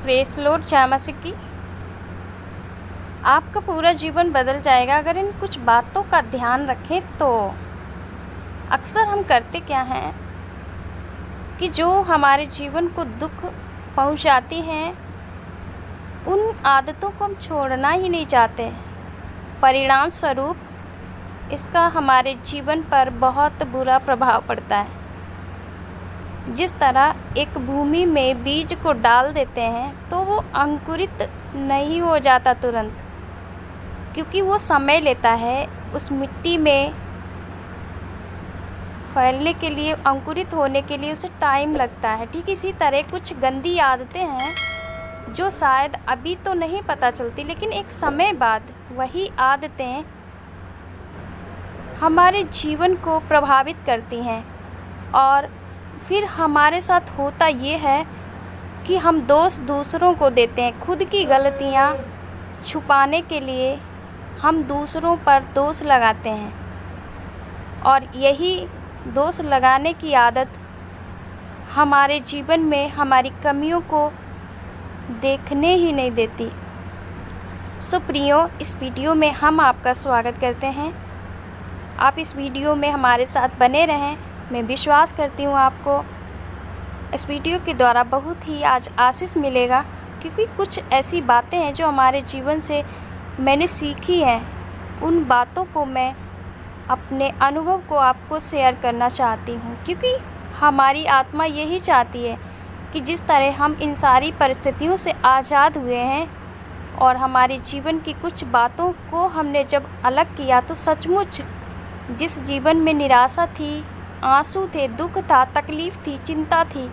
Praise Lord जय मसीह की। आपका पूरा जीवन बदल जाएगा अगर इन कुछ बातों का ध्यान रखें तो। अक्सर हम करते क्या हैं कि जो हमारे जीवन को दुख पहुंचाती हैं उन आदतों को हम छोड़ना ही नहीं चाहते। परिणाम स्वरूप इसका हमारे जीवन पर बहुत बुरा प्रभाव पड़ता है। जिस तरह एक भूमि में बीज को डाल देते हैं तो वो अंकुरित नहीं हो जाता तुरंत, क्योंकि वो समय लेता है उस मिट्टी में फैलने के लिए, अंकुरित होने के लिए उसे टाइम लगता है। ठीक इसी तरह कुछ गंदी आदतें हैं जो शायद अभी तो नहीं पता चलती, लेकिन एक समय बाद वही आदतें हमारे जीवन को प्रभावित करती हैं। और फिर हमारे साथ होता ये है कि हम दोष दूसरों को देते हैं। खुद की गलतियाँ छुपाने के लिए हम दूसरों पर दोष लगाते हैं, और यही दोष लगाने की आदत हमारे जीवन में हमारी कमियों को देखने ही नहीं देती। सो प्रियो, इस वीडियो में हम आपका स्वागत करते हैं। आप इस वीडियो में हमारे साथ बने रहें। मैं विश्वास करती हूँ आपको इस वीडियो के द्वारा बहुत ही आज आशीष मिलेगा, क्योंकि कुछ ऐसी बातें हैं जो हमारे जीवन से मैंने सीखी हैं। उन बातों को मैं अपने अनुभव को आपको शेयर करना चाहती हूँ, क्योंकि हमारी आत्मा यही चाहती है कि जिस तरह हम इन सारी परिस्थितियों से आज़ाद हुए हैं और हमारे जीवन की कुछ बातों को हमने जब अलग किया तो सचमुच जिस जीवन में निराशा थी, आंसू थे, दुख था, तकलीफ़ थी, चिंता थी,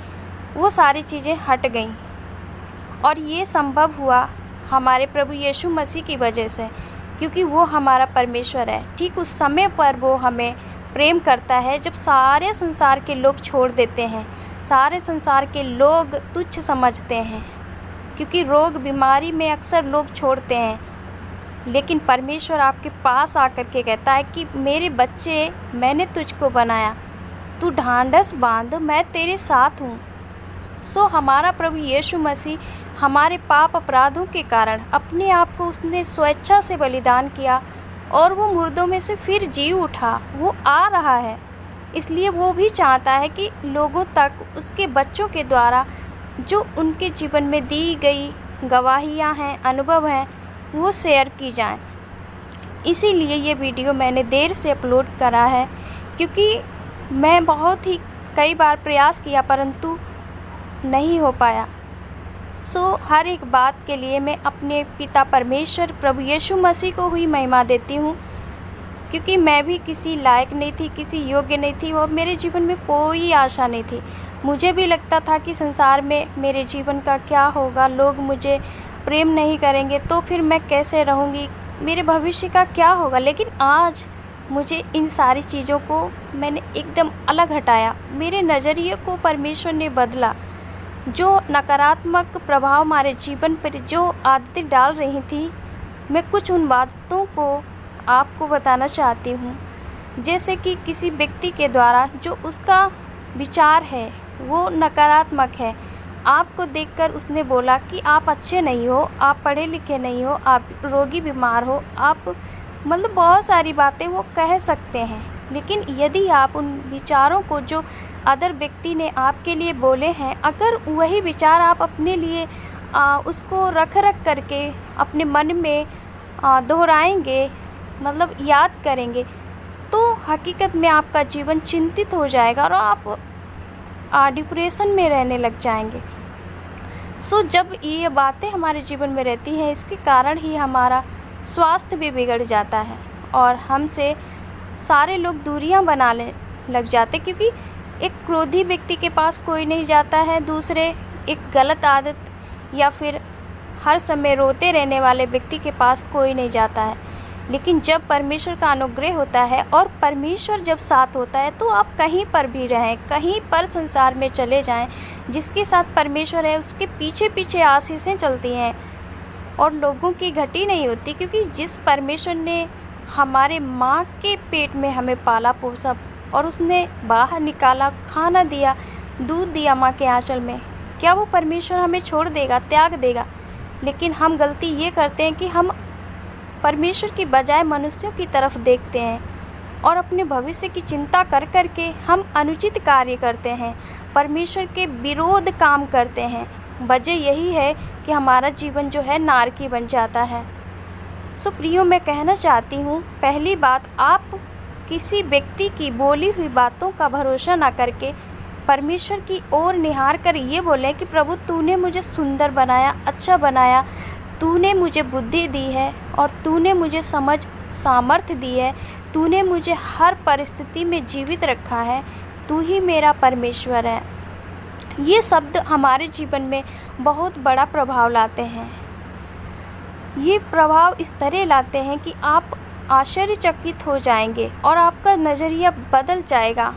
वो सारी चीज़ें हट गईं। और ये संभव हुआ हमारे प्रभु यीशु मसीह की वजह से, क्योंकि वो हमारा परमेश्वर है। ठीक उस समय पर वो हमें प्रेम करता है जब सारे संसार के लोग छोड़ देते हैं, सारे संसार के लोग तुच्छ समझते हैं, क्योंकि रोग बीमारी में अक्सर लोग छोड़ते हैं। लेकिन परमेश्वर आपके पास आकर के कहता है कि मेरे बच्चे, मैंने तुझको बनाया, तू ढांढस बांध, मैं तेरे साथ हूँ। सो हमारा प्रभु यीशु मसीह हमारे पाप अपराधों के कारण अपने आप को उसने स्वेच्छा से बलिदान किया, और वो मुर्दों में से फिर जी उठा। वो आ रहा है, इसलिए वो भी चाहता है कि लोगों तक उसके बच्चों के द्वारा जो उनके जीवन में दी गई गवाहियाँ हैं, अनुभव हैं, वो शेयर की जाएं। इसीलिए ये वीडियो मैंने देर से अपलोड करा है, क्योंकि मैं बहुत ही कई बार प्रयास किया परंतु नहीं हो पाया। सो हर एक बात के लिए मैं अपने पिता परमेश्वर प्रभु यीशु मसीह को ही महिमा देती हूँ, क्योंकि मैं भी किसी लायक नहीं थी, किसी योग्य नहीं थी, और मेरे जीवन में कोई आशा नहीं थी। मुझे भी लगता था कि संसार में मेरे जीवन का क्या होगा, लोग मुझे प्रेम नहीं करेंगे तो फिर मैं कैसे रहूँगी, मेरे भविष्य का क्या होगा। लेकिन आज मुझे इन सारी चीज़ों को मैंने एकदम अलग हटाया। मेरे नज़रिए को परमेश्वर ने बदला। जो नकारात्मक प्रभाव हमारे जीवन पर जो आदतें डाल रही थी, मैं कुछ उन बातों को आपको बताना चाहती हूँ। जैसे कि किसी व्यक्ति के द्वारा जो उसका विचार है वो नकारात्मक है, आपको देखकर उसने बोला कि आप अच्छे नहीं हो, आप पढ़े लिखे नहीं हो, आप रोगी बीमार हो, आप मतलब बहुत सारी बातें वो कह सकते हैं। लेकिन यदि आप उन विचारों को जो अदर व्यक्ति ने आपके लिए बोले हैं, अगर वही विचार आप अपने लिए उसको रख करके अपने मन में दोहराएंगे, मतलब याद करेंगे, तो हकीकत में आपका जीवन चिंतित हो जाएगा और आप डिप्रेशन में रहने लग जाएंगे। सो जब ये बातें हमारे जीवन में रहती हैं, इसके कारण ही हमारा स्वास्थ्य भी बिगड़ जाता है और हमसे सारे लोग दूरियां बनाने लग जाते, क्योंकि एक क्रोधी व्यक्ति के पास कोई नहीं जाता है, दूसरे एक गलत आदत या फिर हर समय रोते रहने वाले व्यक्ति के पास कोई नहीं जाता है। लेकिन जब परमेश्वर का अनुग्रह होता है और परमेश्वर जब साथ होता है, तो आप कहीं पर भी रहें, कहीं पर संसार में चले जाएं, जिसके साथ परमेश्वर है उसके पीछे पीछे आशीषें चलती हैं और लोगों की घटी नहीं होती। क्योंकि जिस परमेश्वर ने हमारे माँ के पेट में हमें पाला पोसा और उसने बाहर निकाला, खाना दिया, दूध दिया माँ के आंचल में, क्या वो परमेश्वर हमें छोड़ देगा, त्याग देगा? लेकिन हम गलती ये करते हैं कि हम परमेश्वर की बजाय मनुष्यों की तरफ देखते हैं और अपने भविष्य की चिंता कर कर के हम अनुचित कार्य करते हैं, परमेश्वर के विरोध काम करते हैं। वजह यही है कि हमारा जीवन जो है नारकी बन जाता है। सो प्रियो, मैं कहना चाहती हूँ, पहली बात, आप किसी व्यक्ति की बोली हुई बातों का भरोसा ना करके परमेश्वर की ओर निहार कर ये बोलें कि प्रभु तूने मुझे सुंदर बनाया, अच्छा बनाया, तूने मुझे बुद्धि दी है और तूने मुझे समझ सामर्थ्य दी है, तूने मुझे हर परिस्थिति में जीवित रखा है, तू ही मेरा परमेश्वर है। ये शब्द हमारे जीवन में बहुत बड़ा प्रभाव लाते हैं। ये प्रभाव इस तरह लाते हैं कि आप आश्चर्यचकित हो जाएंगे और आपका नज़रिया बदल जाएगा।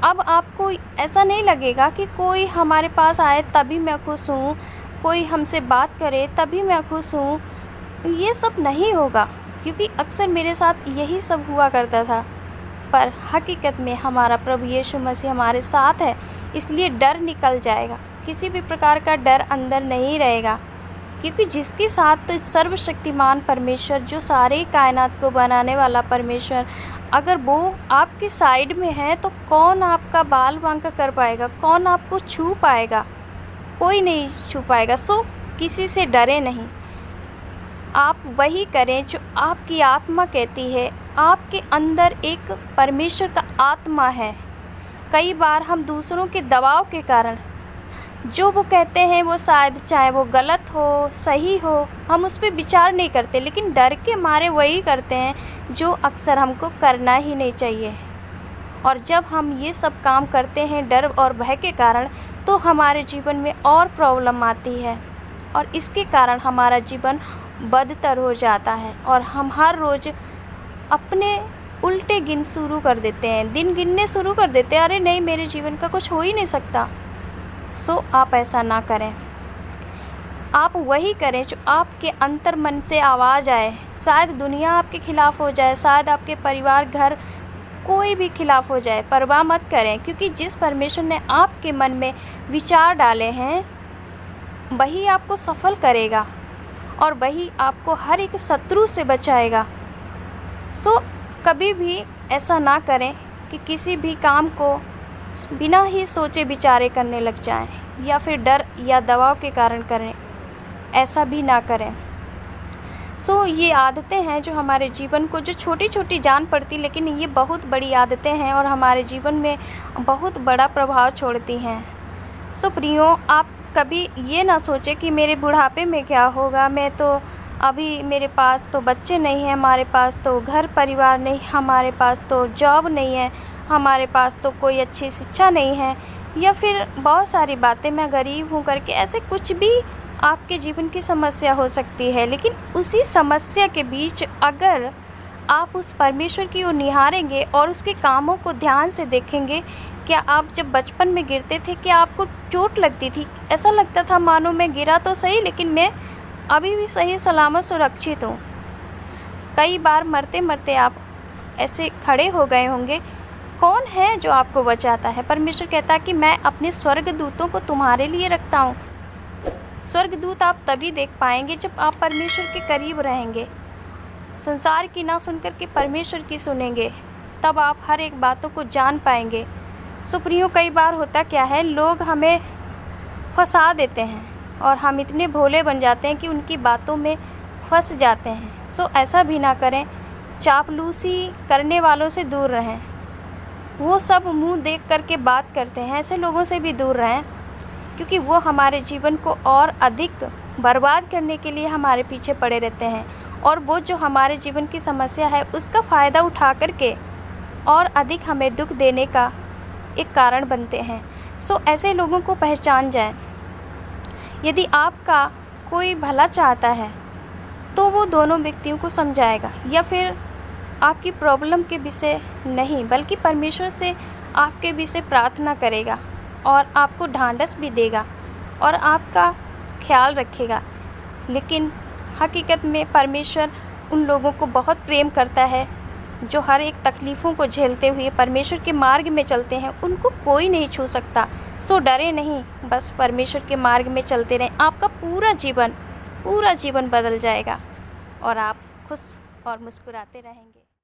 अब आपको ऐसा नहीं लगेगा कि कोई हमारे पास आए तभी मैं खुश हूँ, कोई हमसे बात करे तभी मैं खुश हूँ। ये सब नहीं होगा, क्योंकि अक्सर मेरे साथ यही सब हुआ करता था। पर हकीकत में हमारा प्रभु यीशु मसीह हमारे साथ है, इसलिए डर निकल जाएगा। किसी भी प्रकार का डर अंदर नहीं रहेगा, क्योंकि जिसके साथ सर्वशक्तिमान परमेश्वर, जो सारे कायनात को बनाने वाला परमेश्वर, अगर वो आपकी साइड में है तो कौन आपका बाल बांका कर पाएगा, कौन आपको छू पाएगा? कोई नहीं छू पाएगा। सो किसी से डरे नहीं, आप वही करें जो आपकी आत्मा कहती है। आपके अंदर एक परमेश्वर का आत्मा है। कई बार हम दूसरों के दबाव के कारण जो वो कहते हैं, वो शायद चाहे वो गलत हो सही हो, हम उस पर विचार नहीं करते, लेकिन डर के मारे वही करते हैं जो अक्सर हमको करना ही नहीं चाहिए। और जब हम ये सब काम करते हैं डर और भय के कारण, तो हमारे जीवन में और प्रॉब्लम आती है और इसके कारण हमारा जीवन बदतर हो जाता है और हम हर रोज़ अपने उल्टे शुरू कर देते हैं, दिन गिनने शुरू कर देते हैं। अरे नहीं, मेरे जीवन का कुछ हो ही नहीं सकता। सो आप ऐसा ना करें। आप वही करें जो आपके अंतर मन से आवाज़ आए। शायद दुनिया आपके खिलाफ़ हो जाए, शायद आपके परिवार, घर, कोई भी खिलाफ़ हो जाए, परवाह मत करें, क्योंकि जिस परमेश्वर ने आपके मन में विचार डाले हैं वही आपको सफल करेगा और वही आपको हर एक शत्रु से बचाएगा। सो कभी भी ऐसा ना करें कि किसी भी काम को बिना ही सोचे विचारे करने लग जाएं या फिर डर या दबाव के कारण करें। ऐसा भी ना करें। सो ये आदतें हैं जो हमारे जीवन को, जो छोटी छोटी जान पड़ती, लेकिन ये बहुत बड़ी आदतें हैं और हमारे जीवन में बहुत बड़ा प्रभाव छोड़ती हैं। सो प्रियो, आप कभी ये ना सोचें कि मेरे बुढ़ापे में क्या होगा, मैं तो अभी, मेरे पास तो बच्चे नहीं हैं, हमारे पास तो घर परिवार नहीं, हमारे पास तो जॉब नहीं है, हमारे पास तो कोई अच्छी शिक्षा नहीं है, या फिर बहुत सारी बातें, मैं गरीब हूँ करके, ऐसे कुछ भी आपके जीवन की समस्या हो सकती है। लेकिन उसी समस्या के बीच अगर आप उस परमेश्वर की ओर निहारेंगे और उसके कामों को ध्यान से देखेंगे, क्या आप जब बचपन में गिरते थे, क्या आपको चोट लगती थी? ऐसा लगता था मानो मैं गिरा तो सही, लेकिन मैं अभी भी सही सलामत सुरक्षित हूँ। कई बार मरते मरते आप ऐसे खड़े हो गए होंगे। कौन है जो आपको बचाता है? परमेश्वर कहता है कि मैं अपने स्वर्गदूतों को तुम्हारे लिए रखता हूँ। स्वर्गदूत आप तभी देख पाएंगे जब आप परमेश्वर के करीब रहेंगे, संसार की ना सुनकर के परमेश्वर की सुनेंगे, तब आप हर एक बातों को जान पाएंगे। सो प्रियो, कई बार होता क्या है, लोग हमें फंसा देते हैं और हम इतने भोले बन जाते हैं कि उनकी बातों में फंस जाते हैं। सो ऐसा भी ना करें। चापलूसी करने वालों से दूर रहें। वो सब मुंह देख करके बात करते हैं, ऐसे लोगों से भी दूर रहें, क्योंकि वो हमारे जीवन को और अधिक बर्बाद करने के लिए हमारे पीछे पड़े रहते हैं और वो जो हमारे जीवन की समस्या है उसका फ़ायदा उठा करके और अधिक हमें दुख देने का एक कारण बनते हैं। सो ऐसे लोगों को पहचान जाएं। यदि आपका कोई भला चाहता है तो वो दोनों व्यक्तियों को समझाएगा, या फिर आपकी प्रॉब्लम के विषय नहीं बल्कि परमेश्वर से आपके विषय प्रार्थना करेगा और आपको ढांढस भी देगा और आपका ख्याल रखेगा। लेकिन हकीकत में परमेश्वर उन लोगों को बहुत प्रेम करता है जो हर एक तकलीफ़ों को झेलते हुए परमेश्वर के मार्ग में चलते हैं, उनको कोई नहीं छू सकता। सो डरे नहीं, बस परमेश्वर के मार्ग में चलते रहें। आपका पूरा जीवन बदल जाएगा और आप खुश और मुस्कुराते रहेंगे।